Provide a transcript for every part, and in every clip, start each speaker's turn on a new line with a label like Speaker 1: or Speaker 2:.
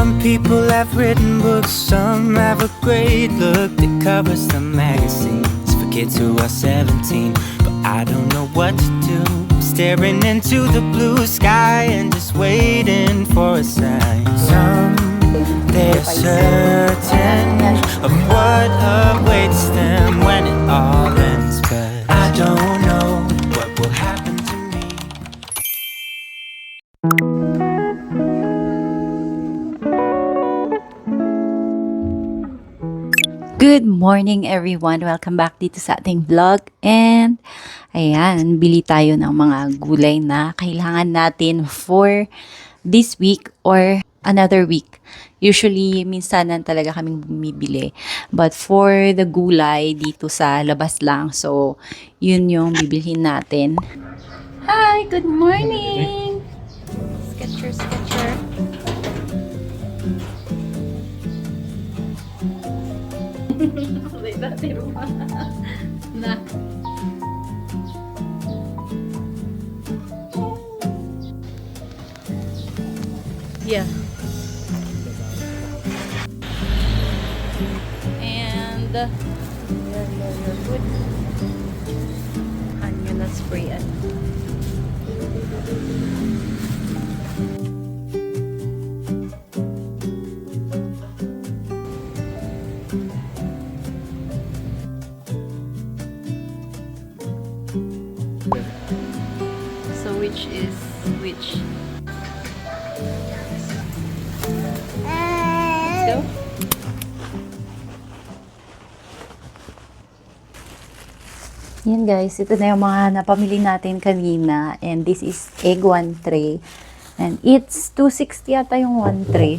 Speaker 1: Some people have written books, some have a great look that covers the magazines for kids who are 17. But I don't know what to do, staring into the blue sky and just waiting for a sign. Some they're certain of what awaits them when it all ends, but I don't know what will happen to me.
Speaker 2: Good morning everyone! Welcome back dito sa ating vlog. And ayan, bili tayo ng mga gulay na kailangan natin for this week or another week. Usually, minsanan talaga kaming bumibili. But for the gulay, dito sa labas lang. So, yun yung bibilhin natin. Hi! Good morning! Sketcher. Dati rumah na yeah, and you're good. Hanya na sprayan. So which is which? Let's go. Yan guys, ito na yung mga napamili natin kanina, and this is egg 1 tray and it's 260 yata yung 1 tray.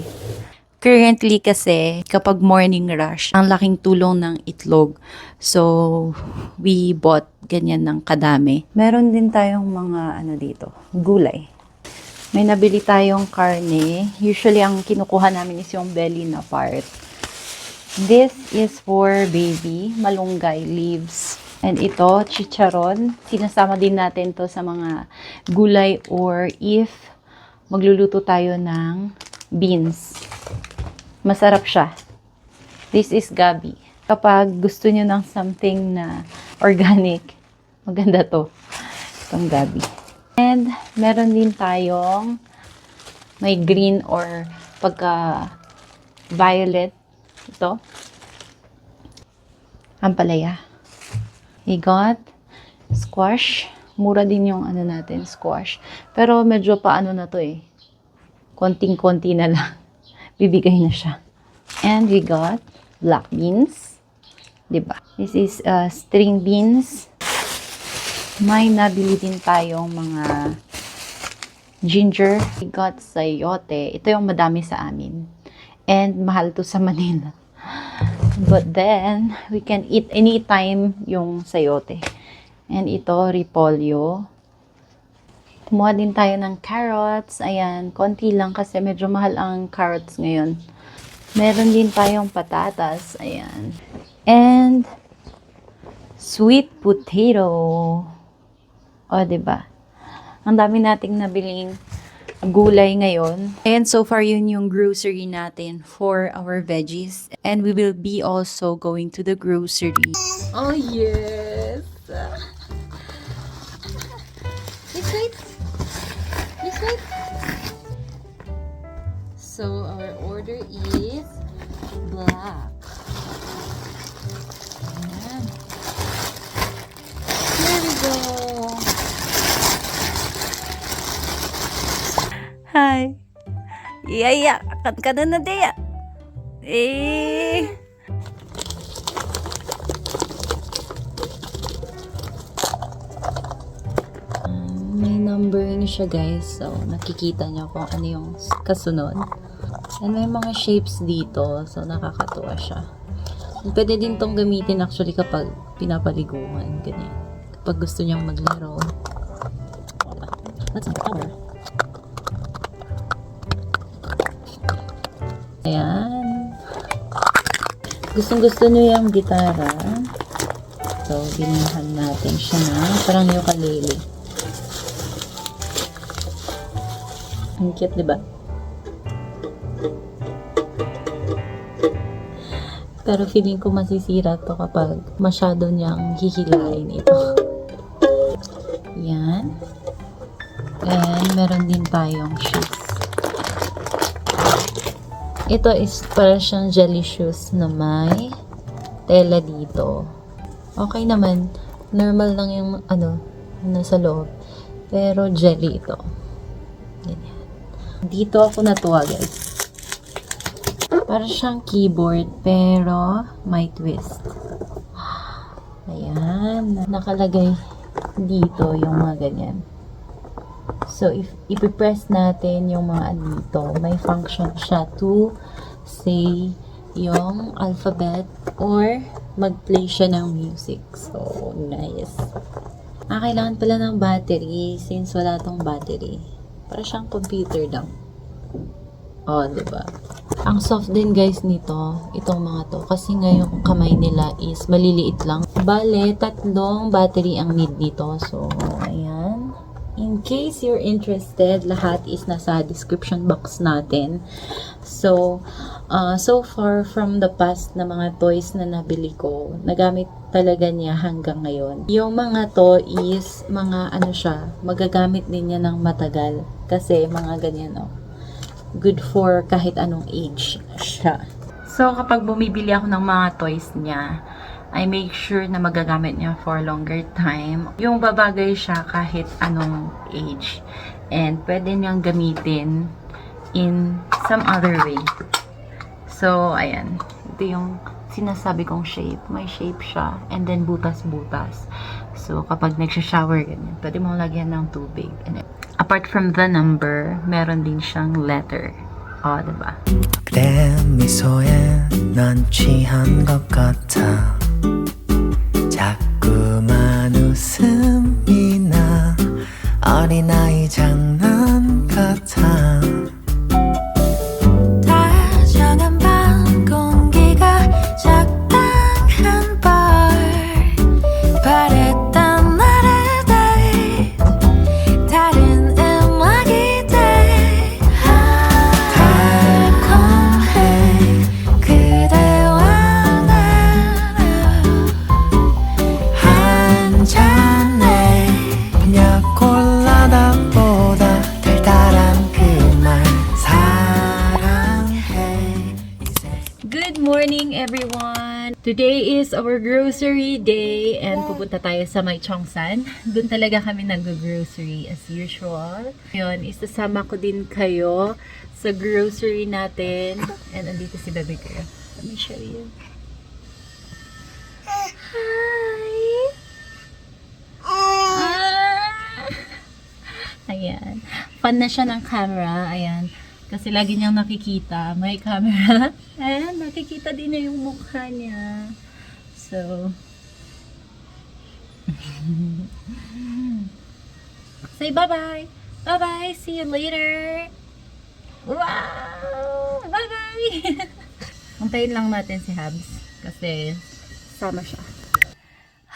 Speaker 2: Currently kasi, kapag morning rush, ang laking tulong ng itlog. So, we bought ganyan ng kadami. Meron din tayong mga dito, gulay. May nabili tayong karne. Usually, ang kinukuha namin is yung belly na part. This is for baby, malunggay leaves. And ito, chicharon. Sinasama din natin to sa mga gulay or if magluluto tayo ng beans. Masarap siya. This is gabi. Kapag gusto nyo ng something na organic, maganda to. Itong gabi. And meron din tayong may green or pagka violet. Ito. Ampalaya. We got squash. Mura din yung natin, squash. Pero medyo paano na to eh. Konting-konti na lang. Bibigay na siya. And we got black beans. Diba? This is string beans. May nabili din tayong mga ginger. We got sayote. Ito yung madami sa amin. And mahal to sa Manila. But then, we can eat anytime yung sayote. And ito, repolyo. Kumuha din tayo ng carrots. Ayan, konti lang kasi medyo mahal ang carrots ngayon. Meron din tayong patatas. Ayan. And sweet potato. O, diba? Ang dami nating nabiling gulay ngayon. And so far, yun yung grocery natin for our veggies. And we will be also going to the grocery. Oh, yes! This way. So our order is black. Ayan. There we go. Hi. Yeah. Kan na dia. May numbering siya guys, so nakikita niyo kung ano yung kasunod. And may mga shapes dito, so nakakatuwa siya. Pwede din tong gamitin actually kapag pinapaliguan, ganyan. Kapag gusto niyang maglaro. That's my cover. Ayan. Gustong-gusto niyo yung gitara. So, binihan natin siya na parang ukulele. Ang cute, diba? Pero feeling ko masisira to kapag masyado niyang hihilain ito. Yan. And meron din tayong shoes. Ito is para siyang jelly shoes na may tela dito. Okay naman. Normal lang yung nasa loob. Pero jelly ito. Ganyan. Dito ako natuwa, guys. Para siyang keyboard, pero may twist. Ayan. Nakalagay dito yung mga ganyan. So, if ipipress natin yung mga dito, may function siya to say yung alphabet or mag-play siya ng music. So, nice. Kailangan pala ng battery since wala tong battery. Para siyang computer lang. Diba? Ang soft din guys nito, itong mga to. Kasi nga yung kamay nila is maliliit lang. Bale, 3 battery ang need dito. So, ayan. In case you're interested, lahat is nasa description box natin. So, so far from the past na mga toys na nabili ko, nagamit talaga niya hanggang ngayon. Yung mga to is mga magagamit din niya ng matagal. Kasi mga ganyan good for kahit anong age siya. So, kapag bumibili ako ng mga toys niya, I make sure na magagamit niya for longer time. Yung babagay siya kahit anong age. And pwede niyang gamitin in some other way. So, ayan. Ito yung sinasabi kong shape. May shape siya. And then, butas-butas. So, kapag nagsha-shower, ganyan. Pwede mong lagyan ng tubig. And apart from the number, meron din siyang letter. Diba?
Speaker 1: 그래 미소에 넌 취한 것 같아 자꾸만 웃음이 나 어린아이 장난 같아 다정한 밤 공기가 적당한 bar 바랬던 나를 date 다른 음악이 돼 달콤해 그대와 나로 한 잔에 콜라다보다 달달한 그 말 사랑해
Speaker 2: Good morning, everyone! Today is our grocery day and pupunta tayo sa May Chongsan. Doon talaga kami nag-grocery as usual. Ngayon, isasama ko din kayo sa grocery natin. And andito si Bebe Girl. Let me show you. Hi! Ayan. Fan na siya ng camera. Ayan. Kasi lagi niyang nakikita. May camera. Ayan. Nakikita din na yung mukha niya. So. Say bye-bye. Bye-bye. See you later. Wow! Bye-bye! Antayin lang natin si Habs. Kasi sama siya.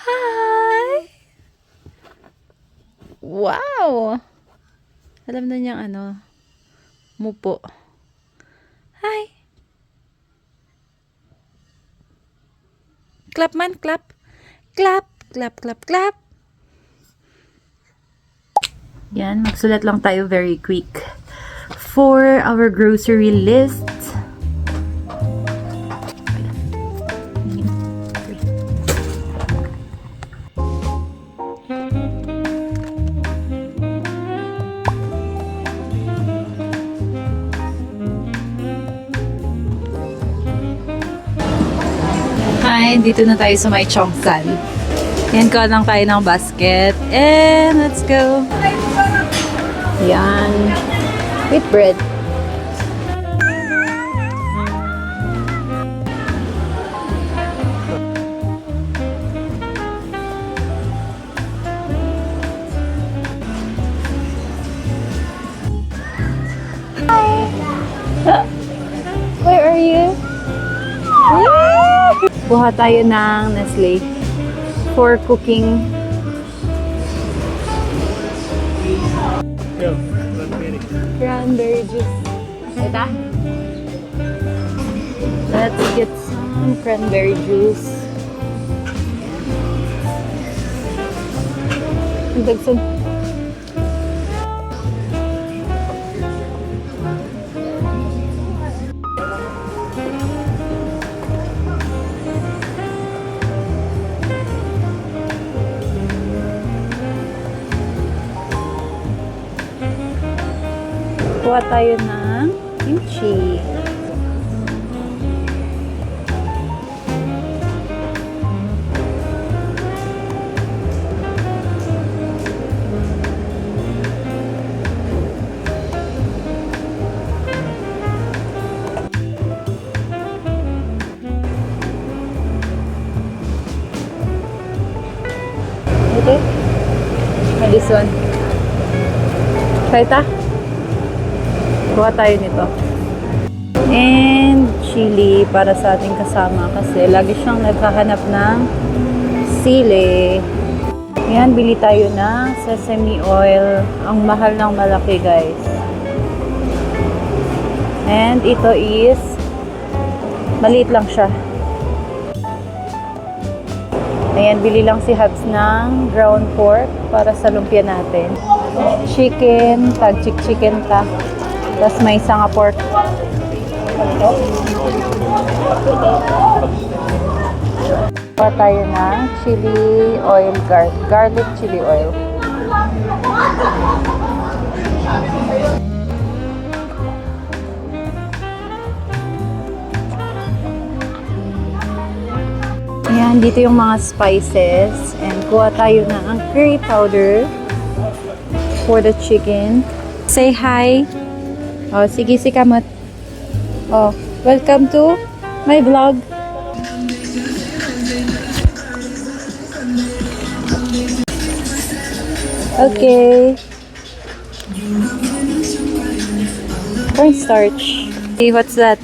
Speaker 2: Hi! Wow! Alam na niyang mupo. Hi! Clap man, clap. Clap, clap, clap, clap. Yan, magsulat lang tayo very quick for our grocery list. Hi, dito na tayo sa May Chongsan. Yan, ko lang tayo ng basket. And let's go. Yan. With bread. Hi. Where are you? Kuha tayo ng Nestle for cooking. Cranberry juice. Ito? Let's get some. Yung cranberry juice. Ang dagsan. Kuha tayo ng kimchi. Okay. This one. Try ta? Kuha tayo nito. And chili para sa ating kasama kasi lagi siyang naghahanap ng sili. Ayan, bili tayo ng sesame oil. Ang mahal ng malaki, guys. And ito is maliit lang siya. Ayan, bili lang si Habs ng ground pork para sa lumpia natin. Chicken, chicken ta. Tapos may isang pork. Pa tayo ng chili oil, garlic chili oil. Ayan, dito yung mga spices. And kuha tayo ng curry powder for the chicken. Say hi. Oh, sige, si Kamot. Oh, welcome to my vlog. Okay. Cornstarch. Hey, what's that?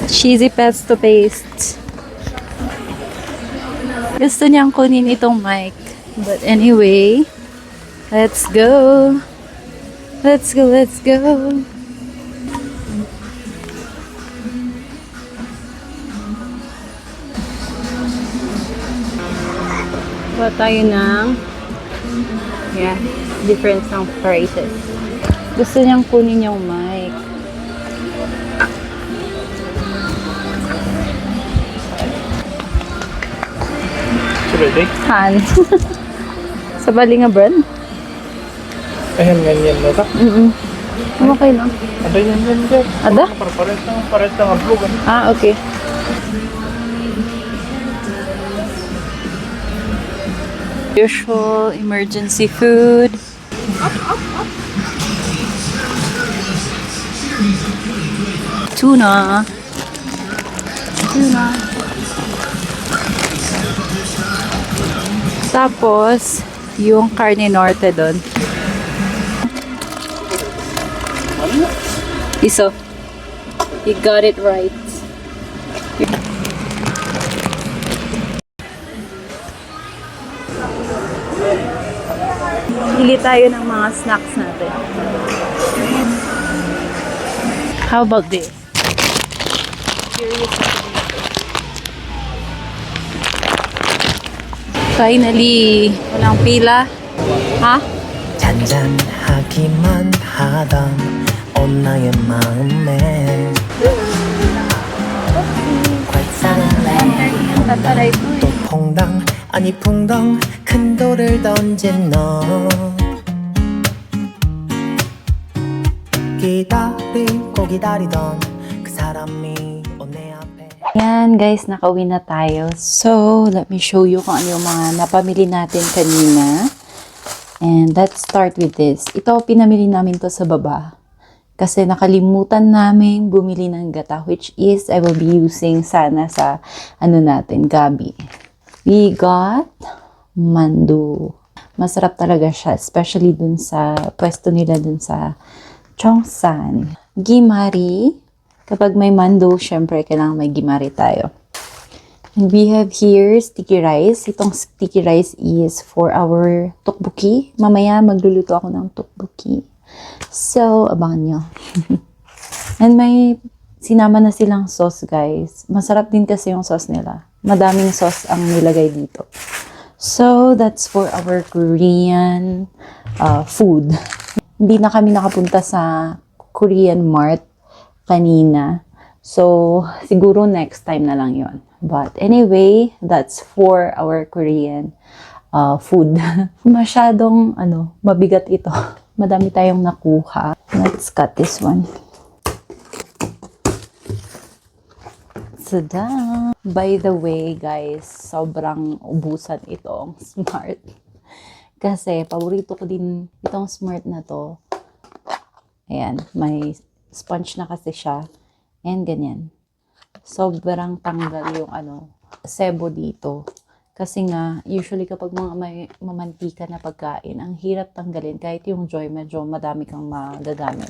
Speaker 2: Cheesy pesto paste. Gusto niyang kunin itong mic. But anyway, let's go. Let's go, let's go. Kuha tayo ng difference ng prices. Gusto niyang kunin yung mic.
Speaker 3: Ready?
Speaker 2: Han. Sa bali nga brand?
Speaker 3: Ayan, ganyan mo ka?
Speaker 2: Okay lang.
Speaker 3: Ada yan yan dyan.
Speaker 2: Ada?
Speaker 3: Pares lang ang vlog.
Speaker 2: Ah, okay. Usual emergency food. Tuna. Tapos, yung carne norte doon. Iso. You got it right. Pili tayo ng mga snacks natin. How about this? Finally, walang pila. Ha?
Speaker 1: 잔잔하기만 하던 온 나의 마음에
Speaker 2: Tataray ko
Speaker 1: 또 퐁당 아니 퐁당 큰 돌을 던진 너 기다리고 기다리던 그 사람이 내 앞에
Speaker 2: Yan guys, nakauwi na tayo. So, let me show you kung ano yung mga napamili natin kanina. And let's start with this. Ito, pinamili namin to sa baba. Kasi nakalimutan namin bumili ng gata, which is I will be using sana sa ano natin, gabi. We got mandu. Masarap talaga siya, especially dun sa pwesto nila dun sa Cheongsan. Gimari. Kapag may mando, syempre kailangan may gimari tayo. And we have here sticky rice. Itong sticky rice is for our tteokbokki. Mamaya magluluto ako ng tteokbokki. So, abangan nyo. And may Sinama na silang sauce, guys. Masarap din kasi yung sauce nila. Madaming sauce ang nilagay dito. So, that's for our Korean food. Hindi na kami nakapunta sa Korean Mart kanina. So, siguro next time na lang yon. But anyway, that's for our Korean food. Masyadong, mabigat ito. Madami tayong nakuha. Let's cut this one. Tada! By the way, guys, sobrang ubusan itong Smart. Kasi, paborito ko din itong Smart na to. Ayan, may sponge na kasi siya. And ganyan. Sobrang tanggal yung sebo dito. Kasi nga, usually kapag mga may mamantika na pagkain, ang hirap tanggalin. Kahit yung Joy, medyo madami kang magagamit.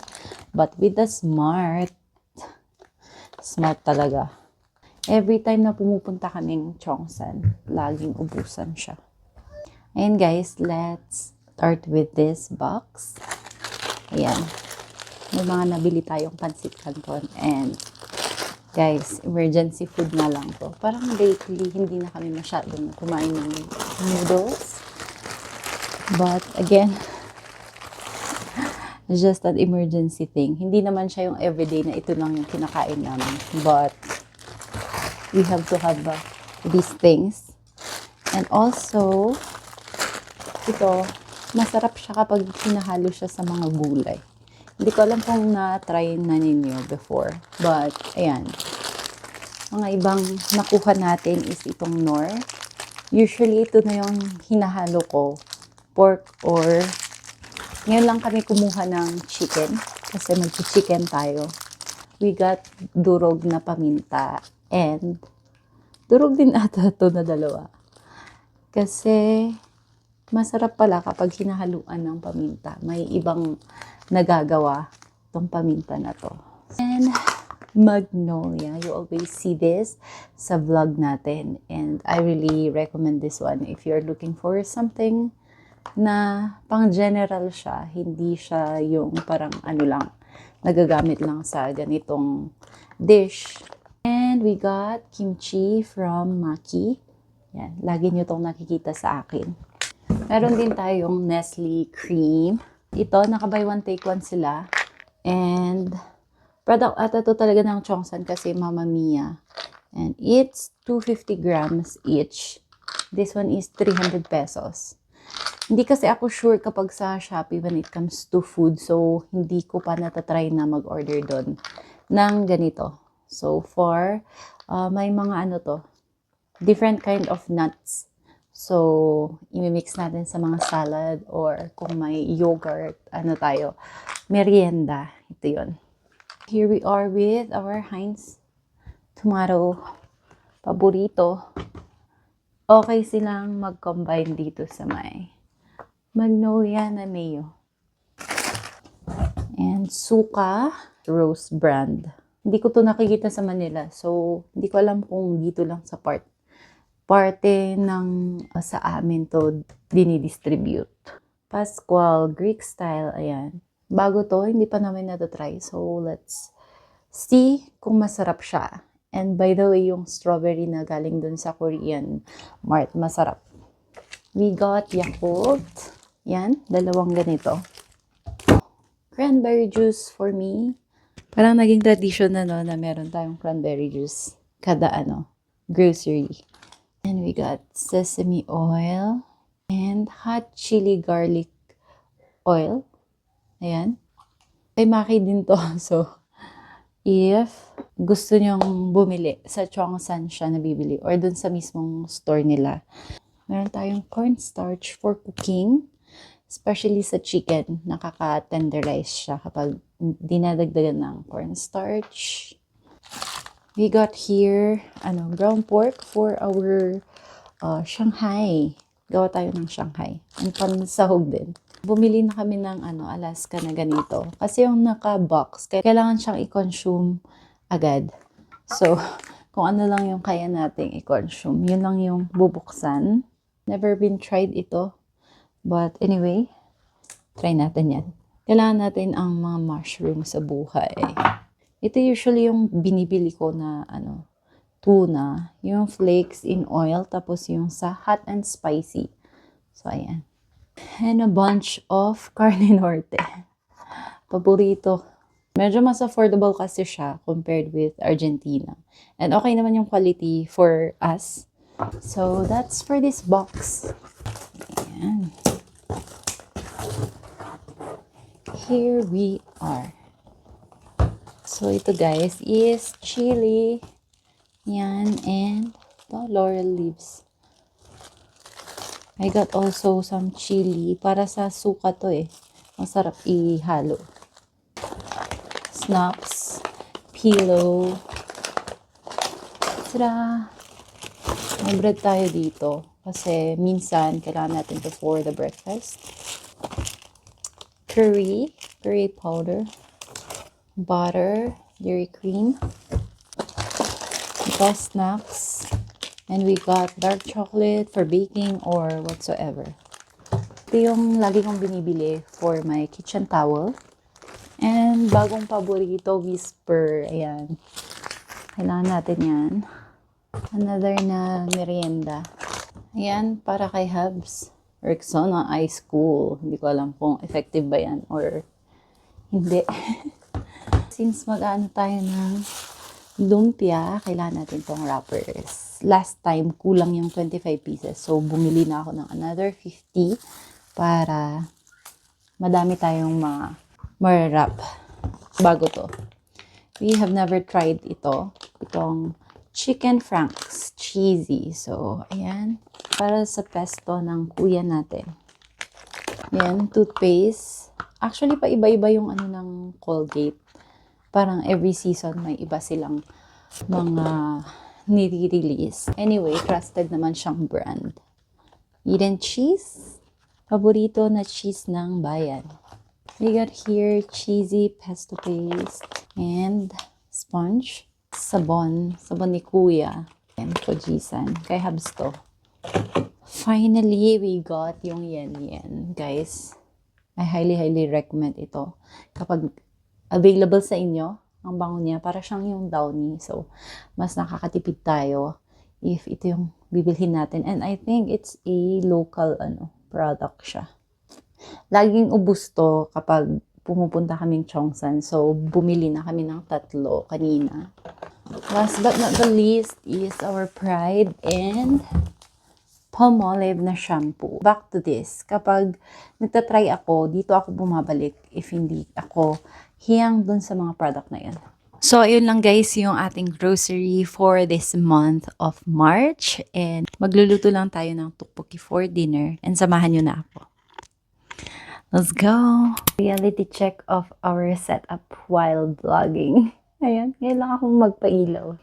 Speaker 2: But with the Smart talaga. Every time na pumupunta kaming Cheongsan, laging ubusan siya. And guys, let's start with this box. Ayan. May mga nabili tayong pansit canton. And guys, emergency food na lang to. Parang lately, hindi na kami masyadong kumain ng noodles. But again, just an emergency thing. Hindi naman siya yung everyday na ito lang yung kinakain namin. But we have to have these things. And also, ito, masarap siya kapag hinahalo siya sa mga gulay. Hindi ko alam kung na-try na ninyo before. But, ayan. Mga ibang nakuha natin is itong Knorr. Usually, ito na yung hinahalo ko. Pork or ngayon lang kami kumuha ng chicken. Kasi mag-chicken tayo. We got durog na paminta. And, durog din ata ito na dalawa. Kasi, masarap pala kapag hinahaluan ng paminta. May ibang nagagawa itong paminta na to. And, Magnolia. You always see this sa vlog natin. And, I really recommend this one if you're looking for something na pang general siya. Hindi siya yung parang lang, nagagamit lang sa ganitong dish. And we got kimchi from Maki. Yan, lagi nyo itong nakikita sa akin. Meron din tayong Nestle cream. Ito, naka-buy one take one sila. And, product ata to talaga ng Cheongsan kasi Mama Mia. And it's 250 grams each. This one is 300 pesos. Hindi kasi ako sure kapag sa Shopee when it comes to food. So, hindi ko pa natatry na mag-order doon ng ganito. So far, may mga different kind of nuts. So, imimix natin sa mga salad or kung may yogurt, merienda. Ito yun. Here we are with our Heinz tomato paborito. Okay silang mag-combine dito sa may Magnolia na mayo. And suka, Rose brand. Hindi ko to nakikita sa Manila. So, hindi ko alam kung dito lang sa parte ng sa amin to dinidistribute. Pascual, Greek style, ayan. Bago to, hindi pa namin natatry. So, let's see kung masarap siya. And by the way, yung strawberry na galing dun sa Korean Mart, masarap. We got Yakult. Yan, dalawang ganito. Cranberry juice for me. Parang naging tradition na meron tayong cranberry juice kada grocery. And we got sesame oil and hot chili garlic oil. Ayan. Kay Maki din to. So, if gusto nyong bumili, sa Cheongsan siya nabibili or dun sa mismong store nila. Meron tayong cornstarch for cooking. Especially sa chicken, nakaka-tenderize siya kapag dinadagdagan ng cornstarch. We got here, brown pork for our Shanghai. Gawa tayo ng Shanghai. Ang pansahog din. Bumili na kami ng Alaska na ganito. Kasi yung naka-box, kailangan siyang i-consume agad. So, kung ano lang yung kaya nating i-consume, yun lang yung bubuksan. Never been tried ito. But anyway, try natin yan. Kailangan natin ang mga mushroom sa buhay. Ito usually yung binibili ko na tuna. Yung flakes in oil, tapos yung sa hot and spicy. So, ayan. And a bunch of carne norte. Paborito. Medyo mas affordable kasi siya compared with Argentina. And okay naman yung quality for us. So, that's for this box. Ayan. Here we are. So, ito guys is chili. Yan. And laurel leaves. I got also some chili. Para sa suka to eh. Masarap ihalo. Snaps. Pillow. Tada! May bread tayo dito. Kasi minsan, kailangan natin to for the breakfast. Curry powder. Butter. Dairy cream. Ito, snacks. And we got dark chocolate for baking or whatsoever. Ito yung lagi kong binibili for my kitchen towel. And bagong paborito, Whisper. Ayan. Kailangan natin yan. Another na merienda. Ayan, para kay Hubs. Rexona Ice Cool. Hindi ko alam kung effective ba yan or hindi. Since mag-ano tayo ng lumpia, kailangan natin tong wrappers. Last time, kulang yung 25 pieces. So, bumili na ako ng another 50 para madami tayong ma-wrap bago to. We have never tried ito. Itong chicken franks. Cheesy. So, ayan. Para sa pesto ng kuya natin. Ayan, toothpaste. Actually, pa-iba-iba yung ng Colgate. Parang every season may iba silang mga nire-release. Anyway, trusted naman siyang brand. Eden cheese. Paborito na cheese ng bayan. We got here cheesy pesto paste and sponge. Sabon ni kuya. And kojisan. Kay Habs to. Finally, we got yung yen. Guys, I highly recommend ito. Kapag available sa inyo, ang bango niya, para siyang yung Downy. So, mas nakakatipid tayo if ito yung bibilhin natin. And I think it's a local product siya. Laging ubos to kapag pumupunta kaming Chongsan. So, bumili na kami ng 3 kanina. Last but not the least is our Pride and Palmolive na shampoo. Back to this. Kapag nagtatry ako, dito ako bumabalik if hindi ako hiyang dun sa mga product na yun. So, ayun lang guys yung ating grocery for this month of March. And magluluto lang tayo ng tteokbokki for dinner. And samahan nyo na ako. Let's go! Reality check of our setup while vlogging. Ayan, ngayon lang akong magpailaw.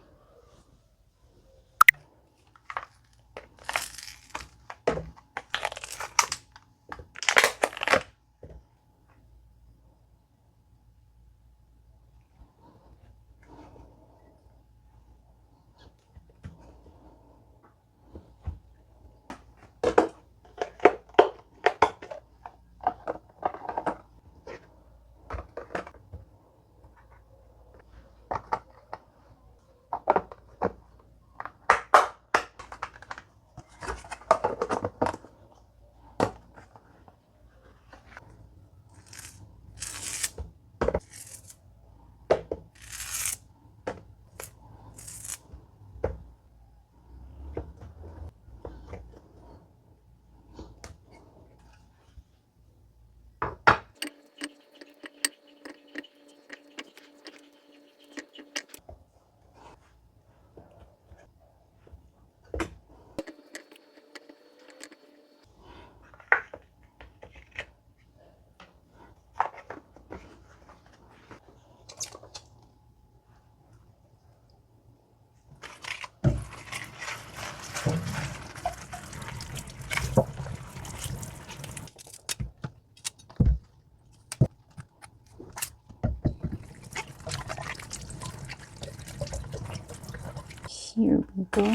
Speaker 2: Here we go.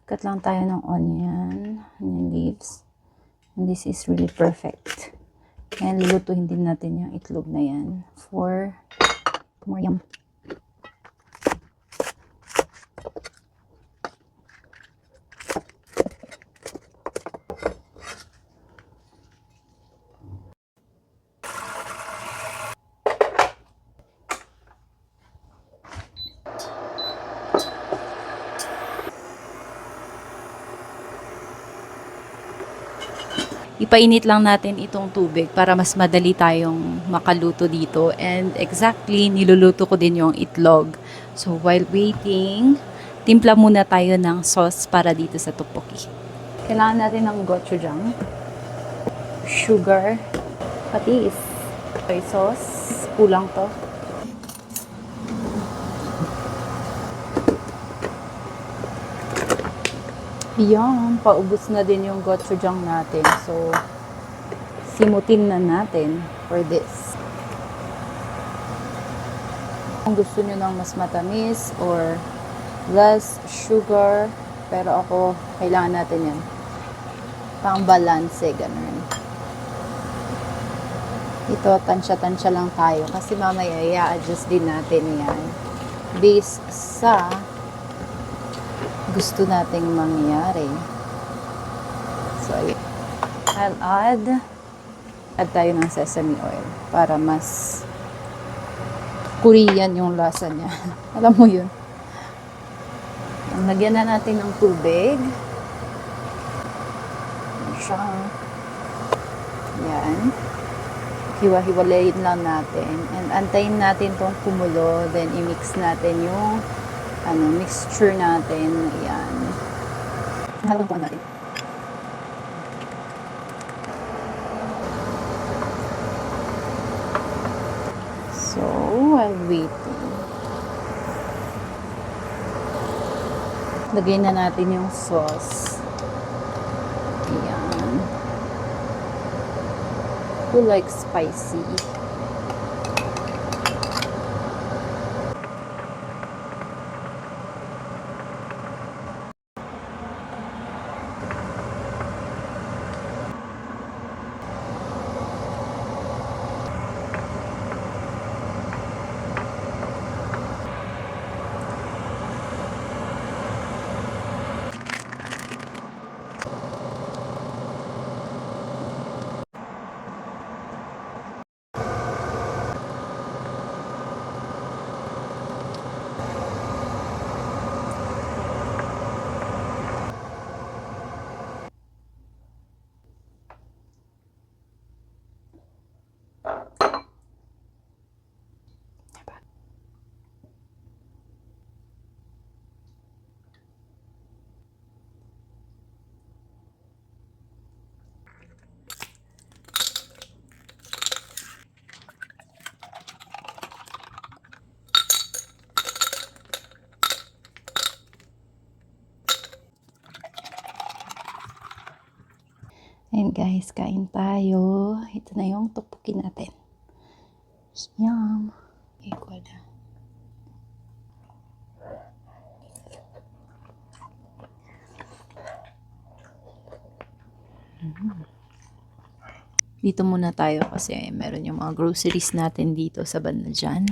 Speaker 2: Cut lang tayo ng onion leaves. And this is really perfect. And lulutuhin din natin yung itlog na yan for more yum. ipainit lang natin itong tubig para mas madali tayong makaluto dito. And exactly, niluluto ko din yung itlog. So while waiting, timpla muna tayo ng sauce para dito sa tteokbokki. Kailangan natin ng gochujang, sugar, patis, soy sauce, kulang to. Yan, paubos na din yung gochujang natin. So, simutin na natin for this. Kung gusto nyo ng mas matamis or less sugar, pero ako, kailangan natin yan. Pang balance, ganun. Ito, tansya-tansya lang tayo kasi mamaya i-adjust din natin yan based sa gusto nating mangyari. So, I'll add tayo ng sesame oil para mas Korean yung lasa niya. Alam mo yun. Lagyan na natin ng tubig. Yan. Hiwa-hiwalayin lang natin. And antayin natin tong kumulo. Then, i-mix natin yung mixture natin. Ayan. Halong po natin. So, while waiting, lagay na natin yung sauce. Ayan. Who likes spicy? Ayan guys, kain tayo. Ito na yung tteokbokki natin. Yum! Equal na. Dito muna tayo kasi meron yung mga groceries natin dito sa banda dyan.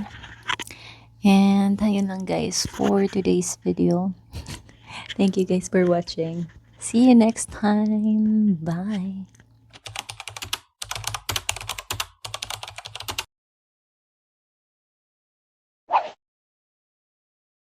Speaker 2: And ayun lang guys for today's video. Thank you guys for watching. See you next time. Bye.